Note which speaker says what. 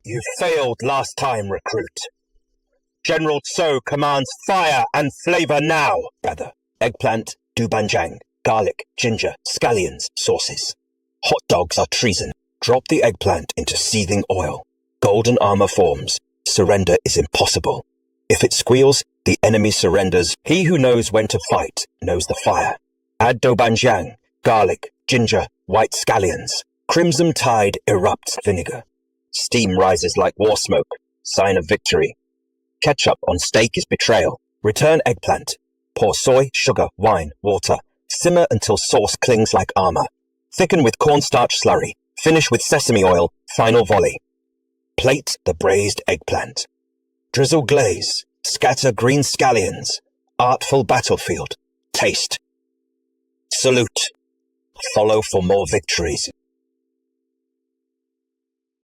Speaker 1: You failed last time, recruit. General Tso commands fire and flavor now. Gather eggplant, doubanjiang, garlic, ginger, scallions, sauces. Hot dogs are treason. Drop the eggplant into seething oil. Golden armor forms. Surrender is impossible. If it squeals, the enemy surrenders. He who knows when to fight knows the fire. Add doubanjiang, garlic, ginger, white scallions. Crimson tide erupts vinegar. Steam rises like war smoke, sign of victory. Ketchup on steak is betrayal. Return eggplant. Pour soy, sugar, wine, water. Simmer until sauce clings like armor. Thicken with cornstarch slurry. Finish with sesame oil. Final volley. Plate the braised eggplant. Drizzle glaze. Scatter green scallions. Artful battlefield. Taste. Salute. Follow for more victories.